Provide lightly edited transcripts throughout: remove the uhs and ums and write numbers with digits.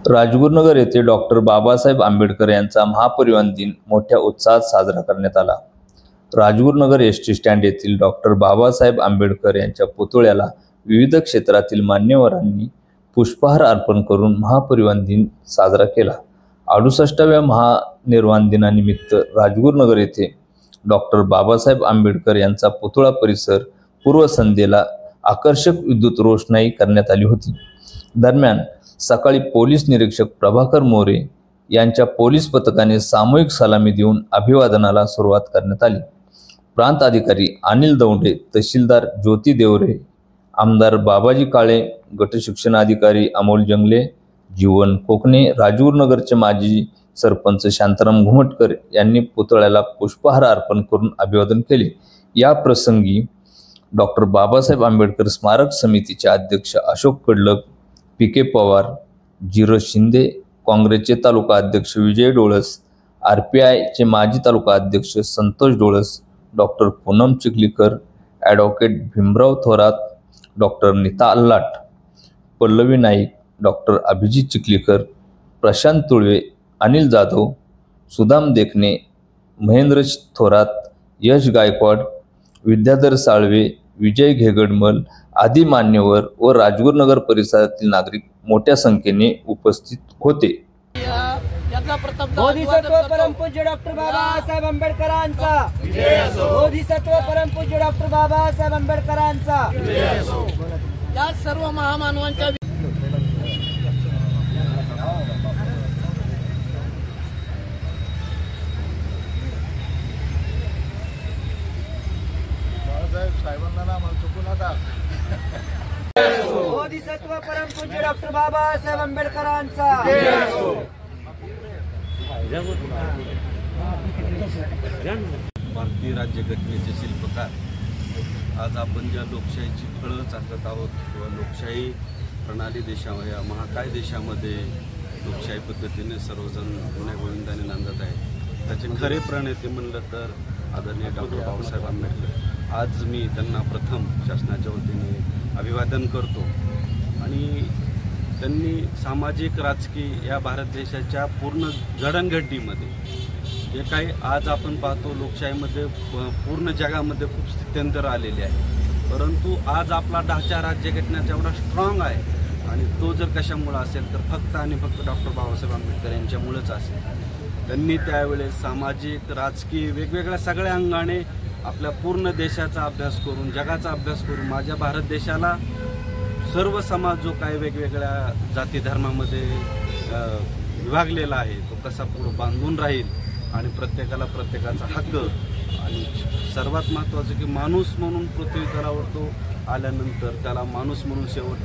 राजगुरुनगर येथे डॉक्टर बाबासाहेब आंबेडकर यांचा महापरिनिर्वाण दिन मोठ्या उत्साहात साजरा करण्यात आला। राजगुरुनगर एसटी स्टँड येथील डॉक्टर बाबासाहेब आंबेडकर यांच्या पुतळ्याला विविध क्षेत्रातील मान्यवरांनी पुष्पहार अर्पण करून महापरिनिर्वाण दिन साजरा केला। 68व्या महापरिनिर्वाण दिनानिमित्त राजगुरुनगर येथे डॉक्टर बाबासाहेब आंबेडकर यांचा पुतळा परिसर पूर्वसंध्येला आकर्षक विद्युत रोषणाई करण्यात आली होती। दरम्यान सकाळी पोलीस निरीक्षक प्रभाकर मोरे यांच्या पोलीस पथकाने सामूहिक सलामी देऊन अभिवादनाला सुरुवात करण्यात आली। प्रांत अधिकारी अनिल दौंडे, तहसीलदार ज्योती देवरे, आमदार बाबाजी काळे, गट शिक्षणाधिकारी अमोल जंगले, जीवन कोकणे, राजगुरुनगरचे माजी सरपंच शांताराम घुमटकर यांनी पुतळ्याला पुष्पहार अर्पण करून अभिवादन केले। या प्रसंगी डॉक्टर बाबासाहेब आंबेडकर स्मारक समितीचे अध्यक्ष अशोक कडलक, पी.के. पवार, जीरज शिंदे, काँग्रेसचे तालुका अध्यक्ष विजय डोळस, आर.पी.आयचे माजी तालुका अध्यक्ष Santosh Dolas, doctor Poonam Chikhlikar, advocate Bhimrao Thorat, doctor Neeta Allat, Pallavi Naik, doctor Abhijit Chikhlikar, Prashant Tulve, Anil Jadhav, Sudam Dekhane, Mahendra Thorat, Yash Gaikwad, Vidyadhar Salve, Vijay Ghegadmal आदी मान्यवर व राजगुरुनगर परिसरातील नागरिक मोठ्या संख्येने उपस्थित होते। बोधिसत्व परमपूज्य डॉक्टर बाबासाहेब आंबेडकरांचा जय असो। बोधिसत्व परमपूज्य डॉक्टर बाबासाहेब आंबेडकरांचा जय असो। या सर्व महामानवांच्या बोधिसत्व परमपूज्य डॉक्टर बाबासाहेब आंबेडकरांचा जय असो। भारतीय राज्यघटनेचे शिल्पकार आज आपण ज्या लोकशाहीची फळं चालत आहोत किंवा लोकशाही प्रणाली देशामध्ये या महाकाय देशामध्ये लोकशाही पद्धतीने सर्वजण गुण्यागोविंदाने नांदत आहे, त्याचे खरे प्रणेते म्हणलं तर आदरणीय डॉक्टर बाबासाहेब आंबेडकर। आज मी त्यांना प्रथम शासनाच्या वतीने अभिवादन करतो आणि त्यांनी सामाजिक राजकीय या भारत देशाच्या पूर्ण जडणघडणीमध्ये जे काही आज आपण पाहतो लोकशाहीमध्ये पूर्ण जगामध्ये खूप स्थित्यंतर आलेले आहे, परंतु आज आपला ढाचा राज्यघटनेचा एवढा स्ट्रॉंग आहे आणि तो जर कशामुळे असेल तर फक्त आणि फक्त डॉक्टर बाबासाहेब आंबेडकर यांच्यामुळेच असेल। त्यांनी त्यावेळेस सामाजिक राजकीय वेगवेगळ्या सगळ्या अंगाने आपल्या पूर्ण देशाचा अभ्यास करून जगाचा अभ्यास करून माझ्या भारत देशाला सर्व समाज जो काही वेगवेगळ्या जाती धर्मामध्ये विभागलेला आहे तो कसा पुढे बांधून राहील आणि प्रत्येकाला प्रत्येकाचा हक्क आणि सर्वात महत्त्वाचं की माणूस म्हणून पृथ्वी तलावर तो आल्यानंतर त्याला माणूस म्हणून शेवट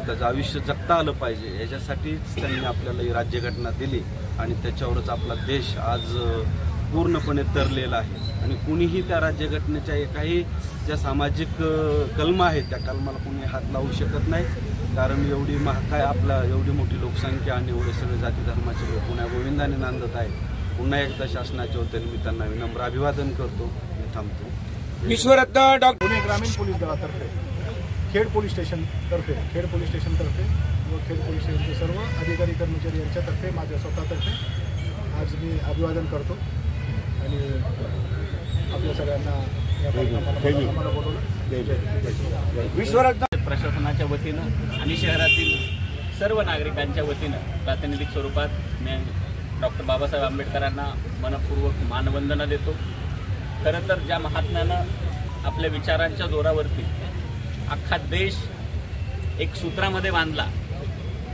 त्याचं आयुष्य जगता आलं पाहिजे, याच्यासाठीच त्यांनी आपल्याला ही राज्यघटना दिली आणि त्याच्यावरच आपला देश आज पूर्णपणे तरलेला आहे। आणि कुणीही त्या राज्यघटनेच्या एकाही ज्या सामाजिक कलमा आहेत त्या कलमाला कोणी हात लावू शकत नाही, कारण एवढी महाकाय आपला एवढी मोठी लोकसंख्या आणि एवढे सगळे जाती धर्माचे लोक पुण्या गोविंदाने नांदत आहे। पुन्हा एकदा शासनाच्या वतीने मी त्यांना विनम्र अभिवादन करतो। मी थांबतो। विश्वरत्न डॉक्टर पुणे ग्रामीण पोलीस दलातर्फे खेड पोलीस स्टेशन तर्फे व खेड पोलीस स्टेशनचे सर्व अधिकारी कर्मचारी यांच्यातर्फे माझ्या स्वतःतर्फे आज मी अभिवादन करतो आणि आपल्या सगळ्यांना विश्वरत्न प्रशासनाच्या वतीनं आणि शहरातील सर्व नागरिकांच्या वतीनं प्रातिनिधिक स्वरूपात मी डॉक्टर बाबासाहेब आंबेडकरांना मनपूर्वक मानवंदना देतो। खरं तर ज्या महात्म्यानं आपल्या विचारांच्या जोरावरती अख्खा देश एक सूत्रामध्ये बांधला,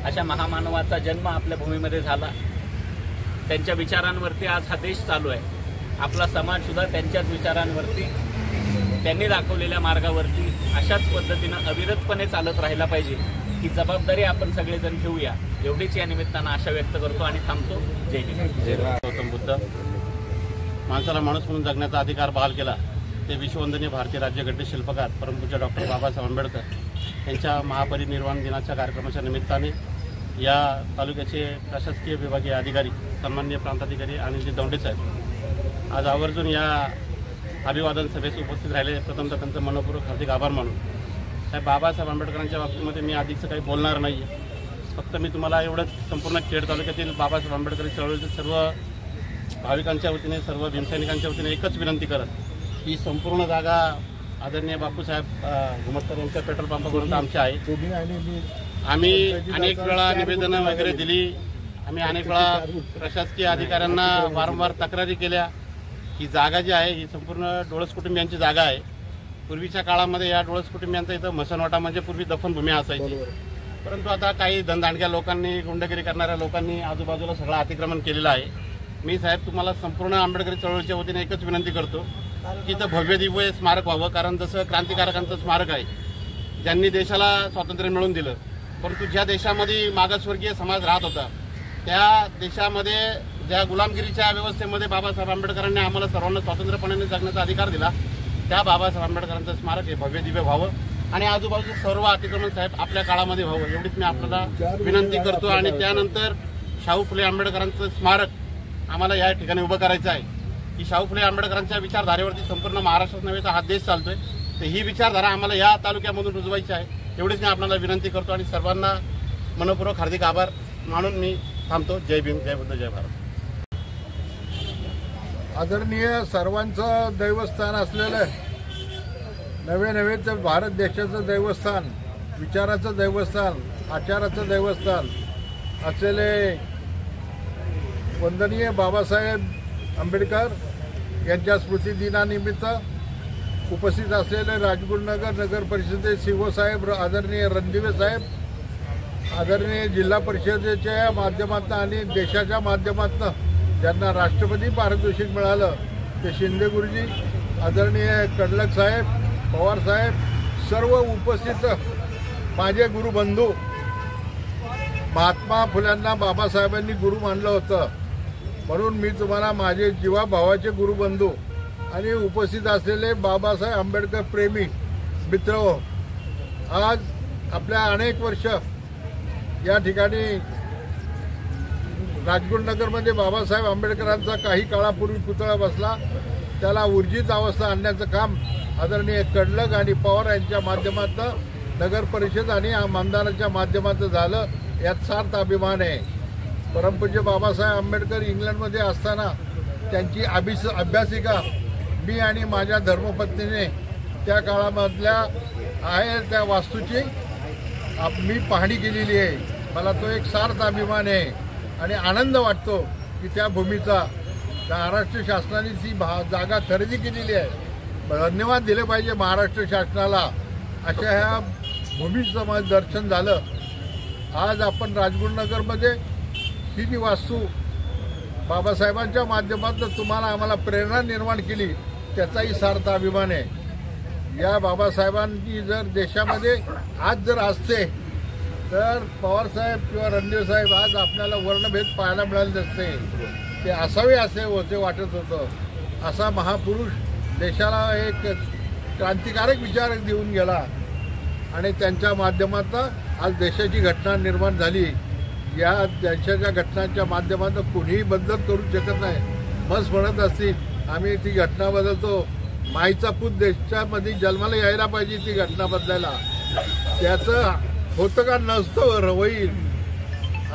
अशा महामानवाचा जन्म आपल्या भूमीमध्ये झाला। त्यांच्या विचारांवरती आज हा देश चालू आहे। आपला समाजसुद्धा त्यांच्याच विचारांवरती त्यांनी दाखवलेल्या मार्गावरती अशाच पद्धतीनं अविरतपणे चालत राहिला पाहिजे, ही जबाबदारी आपण सगळेजण घेऊया, एवढीच या निमित्तानं आशा व्यक्त करतो आणि थांबतो। जय हिंद। जय गौतम बुद्ध। माणसाला माणूस म्हणून जगण्याचा अधिकार बहाल केला ते विश्ववंदनीय भारतीय राज्यघटने शिल्पकार परमपूज्य डॉक्टर बाबासाहेब आंबेडकर यांच्या महापरिनिर्वाण दिनाच्या कार्यक्रमाच्या निमित्ताने या तालुक्याचे प्रशासकीय विभागीय अधिकारी सन्माननीय प्रांताधिकारी अनिल दौंडे साहेब आज आवर्जून या अभिवादन सभेस उपस्थित राहिले। प्रथमतः त्यांचं मनपूर्वक हार्दिक आभार मानून साहेब बाबासाहेब आंबेडकरांच्या बाबतीमध्ये मी अधिकचं काही बोलणार नाही आहे, फक्त मी तुम्हाला एवढंच संपूर्ण खेड तालुक्यातील बाबासाहेब आंबेडकर चळवळीच्या सर्व भाविकांच्या वतीने, सर्व भीमसैनिकांच्या वतीने एकच विनंती करत ही संपूर्ण जागा आदरणीय बापूसाहेब घुमटकर यांच्या पेट्रोल पंपापर्यंत आमची आहे. आम्ही अनेक वेळा निवेदनं वगैरे दिली. आम्ही अनेक वेळा प्रशासकीय अधिकाऱ्यांना वारंवार तक्रारी केल्या. ही जागा जी आहे ही संपूर्ण डोळस कुटुंबियांची जागा आहे. पूर्वीच्या काळामध्ये या डोळस कुटुंबियांचा इथं मसनवाटा म्हणजे पूर्वी दफनभूमी असायची. परंतु आता काही धनदांडक्या लोकांनी, गुंडगिरी करणाऱ्या लोकांनी आजूबाजूला सगळं अतिक्रमण केलेलं आहे. मी साहेब तुम्हाला संपूर्ण आंबेडकरी चळवळीच्या वतीने एकच विनंती करतो की इथं भव्य दिव्य स्मारक व्हावं. कारण जसं क्रांतिकारकांचं स्मारक आहे, ज्यांनी देशाला स्वातंत्र्य मिळवून दिलं, परंतु ज्या देशामध्ये मागासवर्गीय समाज राहत होता त्या देशामध्ये ज्या गुलामगिरीच्या व्यवस्थेमध्ये बाबासाहेब आंबेडकरांनी आम्हाला सर्वांना स्वातंत्र्यपणाने जगण्याचा अधिकार दिला, त्या बाबासाहेब आंबेडकरांचं स्मारक हे भव्य दिव्य व्हावं आणि आजूबाजूचं सर्व अतिक्रमण साहेब आपल्या काळामध्ये व्हावं एवढीच मी आपल्याला विनंती करतो. आणि त्यानंतर शाहू फुले आंबेडकरांचं स्मारक आम्हाला या ठिकाणी उभं करायचं आहे की शाहू फुले आंबेडकरांच्या विचारधारेवरती संपूर्ण महाराष्ट्रात नव्हे तर हा देश चालतोय. तर ही विचारधारा आम्हाला या तालुक्यामधून रुजवायची आहे एवढीच मी आपल्याला विनंती करतो आणि सर्वांना मनपूर्वक हार्दिक आभार मानून मी थांबतो. जय भीम, जय बुद्ध, जय भारत. आदरणीय सर्वांचं दैवस्थान असलेलं नवे तर भारत देशाचं दैवस्थान, विचाराचं दैवस्थान, आचाराचं दैवस्थान असलेले वंदनीय बाबासाहेब आंबेडकर यांच्या स्मृतिदिनानिमित्त उपस्थित असलेले राजगुरुनगर नगर परिषदेचे सीओ साहेब आदरणीय रणदिवे साहेब, आदरणीय जिल्हा परिषदेच्या माध्यमातून आणि देशाच्या माध्यमातून ज्यांना राष्ट्रपती पारितोषिक मिळालं ते शिंदे गुरुजी, आदरणीय कडलक साहेब, पवार साहेब, सर्व उपस्थित माझे गुरुबंधू. महात्मा फुल्यांना बाबासाहेबांनी गुरु मानलं होतं म्हणून मी तुम्हाला माझे जीवाभावाचे गुरुबंधू आणि उपस्थित असलेले बाबासाहेब आंबेडकर प्रेमी मित्र, आज आपल्या अनेक वर्ष या ठिकाणी राजगुरुनगरमध्ये बाबासाहेब आंबेडकरांचा काही काळापूर्वी पुतळा बसला, त्याला ऊर्जित अवस्था आणण्याचं काम आदरणीय कडलक आणि पवार यांच्या माध्यमातून नगर परिषद आणि आमदारांच्या माध्यमातून झालं, यात सार्थ अभिमान आहे. परमपूज्य बाबासाहेब आंबेडकर इंग्लंडमध्ये असताना त्यांची अभ्यासिका मी आणि माझ्या धर्मपत्नीने त्या काळामधल्या आहे त्या वास्तूची मी पाहणी केलेली आहे. मला तो एक सार्थ अभिमान आहे आणि आनंद वाटतो की त्या भूमीचा महाराष्ट्र शासनाने ती जागा खरेदी केलेली आहे. धन्यवाद दिले पाहिजे महाराष्ट्र शासनाला. अशा ह्या भूमीचं माझं दर्शन झालं. आज आपण राजगुरुनगरमध्ये ही जी वास्तू बाबासाहेबांच्या माध्यमातून तुम्हाला आम्हाला प्रेरणा निर्माण केली त्याचाही सार्थ अभिमान आहे. या बाबासाहेबांनी जर देशामध्ये आज जर असते तर पवारसाहेब किंवा रणदेव साहेब आज आपल्याला वर्णभेद पाहायला मिळाले नसते. ते असावे असे होते वाटत होतं. असा महापुरुष देशाला एक क्रांतिकारक विचार देऊन गेला आणि त्यांच्या माध्यमातून आज देशाची घटना निर्माण झाली. या देशाच्या घटनांच्या माध्यमातून कोणीही बदल करू शकत नाही. मस्त म्हणत असतील आम्ही ती घटना बदलतो. माईचा पूत देशामध्ये जन्माला यायला पाहिजे ती घटना बदलायला. त्याचं होतं का नसतं होईल.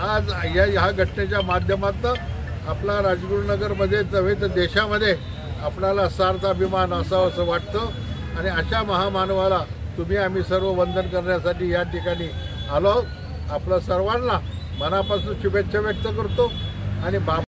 आज ह्या घटनेच्या माध्यमातून आपला राजगुरुनगरमध्ये नव्हे तर देशामध्ये आपल्याला सार्थ अभिमान असावं असं वाटतं. आणि अशा महामानवाला तुम्ही आम्ही सर्व वंदन करण्यासाठी या ठिकाणी आलो. आपल्या सर्वांना मनापासून शुभेच्छा व्यक्त करतो आणि